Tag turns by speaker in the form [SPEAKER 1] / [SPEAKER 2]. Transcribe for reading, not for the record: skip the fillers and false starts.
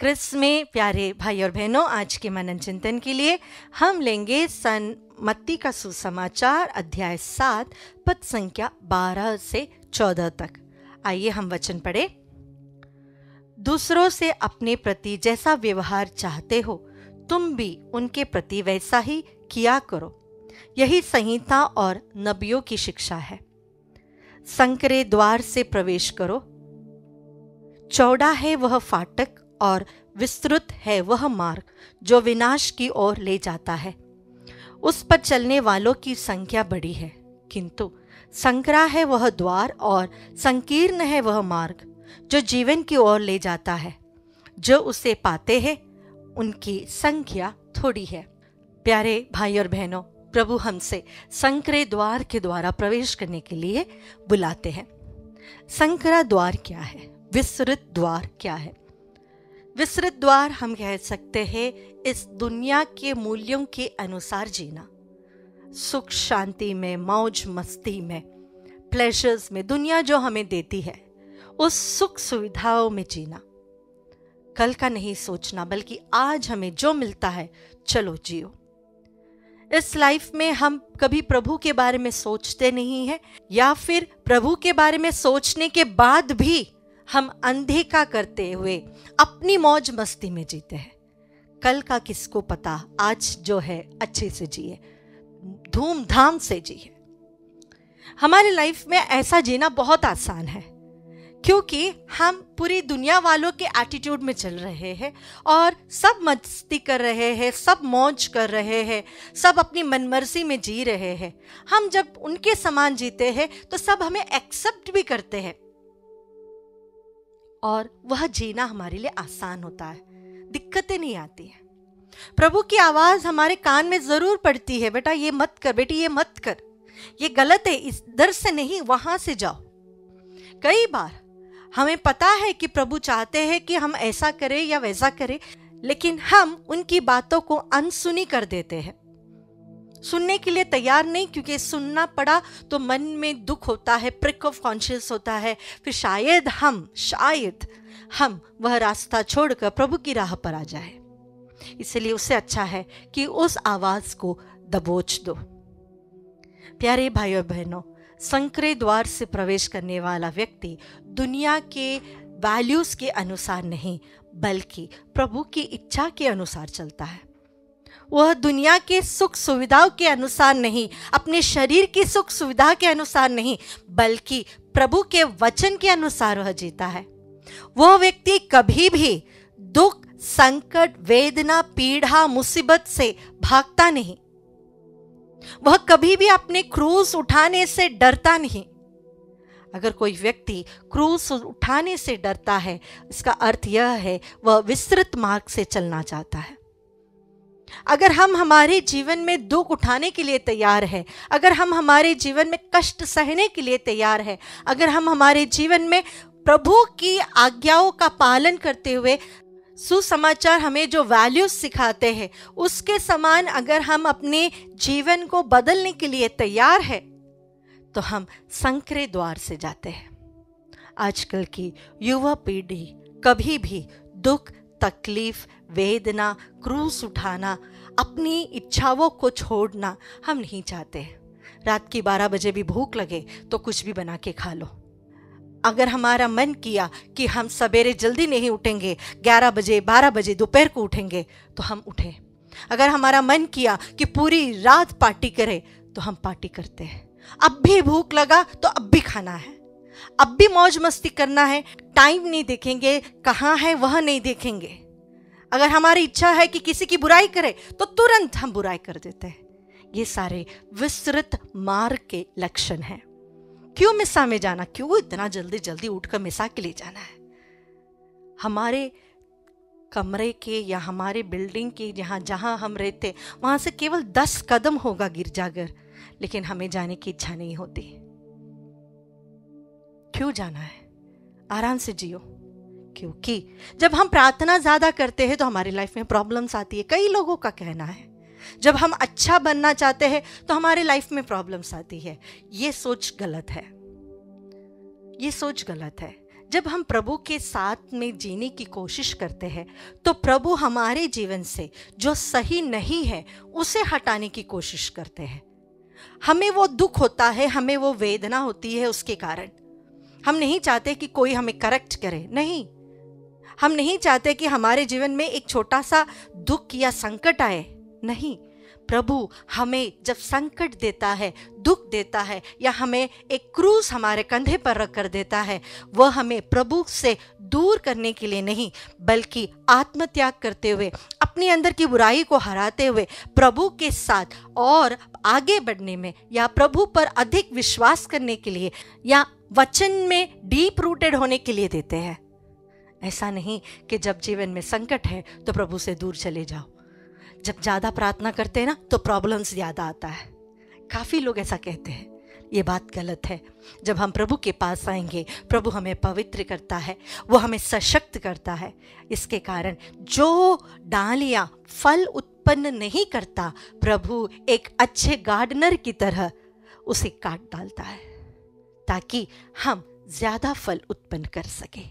[SPEAKER 1] Chris में प्यारे भाई और बहनों, आज के मनन चिंतन के लिए हम लेंगे सन मत्ती का सुसमाचार अध्याय 7 पद संख्या 12 से 14 तक। आइए हम वचन पढ़े। दूसरों से अपने प्रति जैसा व्यवहार चाहते हो, तुम भी उनके प्रति वैसा ही किया करो। यही संहिता और नबियों की शिक्षा है। संकरे द्वार से प्रवेश करो। चौड़ा है वह फाटक और विस्तृत है वह मार्ग जो विनाश की ओर ले जाता है। उस पर चलने वालों की संख्या बड़ी है, किंतु संकरा है वह द्वार और संकीर्ण है वह मार्ग जो जीवन की ओर ले जाता है। जो उसे पाते हैं उनकी संख्या थोड़ी है। प्यारे भाई और बहनों, प्रभु हमसे संकरे द्वार के द्वारा प्रवेश करने के लिए बुलाते हैं। संकरा द्वार क्या है? विस्तृत द्वार क्या है? विस्तृत द्वार हम कह सकते हैं इस दुनिया के मूल्यों के अनुसार जीना, सुख शांति में, मौज मस्ती में, प्लेजर्स में, दुनिया जो हमें देती है उस सुख सुविधाओं में जीना। कल का नहीं सोचना, बल्कि आज हमें जो मिलता है चलो जियो। इस लाइफ में हम कभी प्रभु के बारे में सोचते नहीं हैं, या फिर प्रभु के बारे में सोचने के बाद भी हम अनदेखा करते हुए अपनी मौज मस्ती में जीते हैं। कल का किसको पता, आज जो है अच्छे से जिए, धूमधाम से जिए। हमारे लाइफ में ऐसा जीना बहुत आसान है, क्योंकि हम पूरी दुनिया वालों के एटीट्यूड में चल रहे हैं और सब मस्ती कर रहे हैं, सब मौज कर रहे हैं, सब अपनी मनमर्जी में जी रहे हैं। हम जब उनके समान जीते हैं तो सब हमें एक्सेप्ट भी करते हैं और वह जीना हमारे लिए आसान होता है, दिक्कतें नहीं आती है। प्रभु की आवाज हमारे कान में जरूर पड़ती है, बेटा ये मत कर, बेटी ये मत कर, ये गलत है, इधर से नहीं वहां से जाओ। कई बार हमें पता है कि प्रभु चाहते हैं कि हम ऐसा करें या वैसा करें, लेकिन हम उनकी बातों को अनसुनी कर देते हैं, सुनने के लिए तैयार नहीं, क्योंकि सुनना पड़ा तो मन में दुख होता है, प्रिक ऑफ कॉन्शियस होता है। फिर शायद हम वह रास्ता छोड़कर प्रभु की राह पर आ जाए। इसलिए उससे अच्छा है कि उस आवाज को दबोच दो। प्यारे भाई और बहनों, संकरे द्वार से प्रवेश करने वाला व्यक्ति दुनिया के वैल्यूज के अनुसार नहीं, बल्कि प्रभु की इच्छा के अनुसार चलता है। वह दुनिया के सुख सुविधाओं के अनुसार नहीं, अपने शरीर की सुख सुविधा के अनुसार नहीं, बल्कि प्रभु के वचन के अनुसार वह जीता है। वह व्यक्ति कभी भी दुख, संकट, वेदना, पीड़ा, मुसीबत से भागता नहीं। वह कभी भी अपने क्रूस उठाने से डरता नहीं। अगर कोई व्यक्ति क्रूस उठाने से डरता है, इसका अर्थ यह है वह विस्तृत मार्ग से चलना चाहता है। अगर हम हमारे जीवन में दुख उठाने के लिए तैयार है, अगर हम हमारे जीवन में कष्ट सहने के लिए तैयार है, अगर हम हमारे जीवन में प्रभु की आज्ञाओं का पालन करते हुए सुसमाचार हमें जो वैल्यूज सिखाते हैं उसके समान अगर हम अपने जीवन को बदलने के लिए तैयार है, तो हम संकरे द्वार से जाते हैं। आजकल की युवा पीढ़ी कभी भी दुख, तकलीफ, वेदना, क्रूस उठाना, अपनी इच्छाओं को छोड़ना हम नहीं चाहते। रात की 12 बजे भी भूख लगे तो कुछ भी बना के खा लो। अगर हमारा मन किया कि हम सवेरे जल्दी नहीं उठेंगे, 11 बजे 12 बजे दोपहर को उठेंगे, तो हम उठे। अगर हमारा मन किया कि पूरी रात पार्टी करें, तो हम पार्टी करते हैं। अब भी भूख लगा तो अब भी खाना है, अब भी मौज मस्ती करना है। टाइम नहीं देखेंगे, कहाँ है वह नहीं देखेंगे। अगर हमारी इच्छा है कि किसी की बुराई करें तो तुरंत हम बुराई कर देते हैं। ये सारे विस्तृत मार्ग के लक्षण हैं। क्यों मिसा में जाना? क्यों इतना जल्दी जल्दी उठकर मिसा के लिए जाना है? हमारे कमरे के या हमारे बिल्डिंग के जहां हम रहते वहां से केवल 10 कदम होगा गिरजाघर, लेकिन हमें जाने की इच्छा नहीं होती। क्यों जाना है? आराम से जियो। क्योंकि जब हम प्रार्थना ज्यादा करते हैं तो हमारी लाइफ में प्रॉब्लम्स आती है। कई लोगों का कहना है जब हम अच्छा बनना चाहते हैं तो हमारे लाइफ में प्रॉब्लम्स आती है। ये सोच गलत है, ये सोच गलत है। जब हम प्रभु के साथ में जीने की कोशिश करते हैं तो प्रभु हमारे जीवन से जो सही नहीं है उसे हटाने की कोशिश करते हैं। हमें वो दुख होता है, हमें वो वेदना होती है, उसके कारण हम नहीं चाहते कि कोई हमें करेक्ट करे। नहीं, हम नहीं चाहते कि हमारे जीवन में एक छोटा सा दुख या संकट आए। नहीं, प्रभु हमें जब संकट देता है, दुख देता है, या हमें एक क्रूस हमारे कंधे पर रख कर देता है, वह हमें प्रभु से दूर करने के लिए नहीं, बल्कि आत्मत्याग करते हुए, अपने अंदर की बुराई को हराते हुए प्रभु के साथ और आगे बढ़ने में, या प्रभु पर अधिक विश्वास करने के लिए, या वचन में डीप रूटेड होने के लिए देते हैं। ऐसा नहीं कि जब जीवन में संकट है तो प्रभु से दूर चले जाओ। जब ज़्यादा प्रार्थना करते हैं ना तो प्रॉब्लम्स ज़्यादा आता है। काफ़ी लोग ऐसा कहते हैं, ये बात गलत है। जब हम प्रभु के पास आएंगे, प्रभु हमें पवित्र करता है, वो हमें सशक्त करता है। इसके कारण जो डालियाँ फल उत्पन्न नहीं करता, प्रभु एक अच्छे गार्डनर की तरह उसे काट डालता है ताकि हम ज़्यादा फल उत्पन्न कर सकें।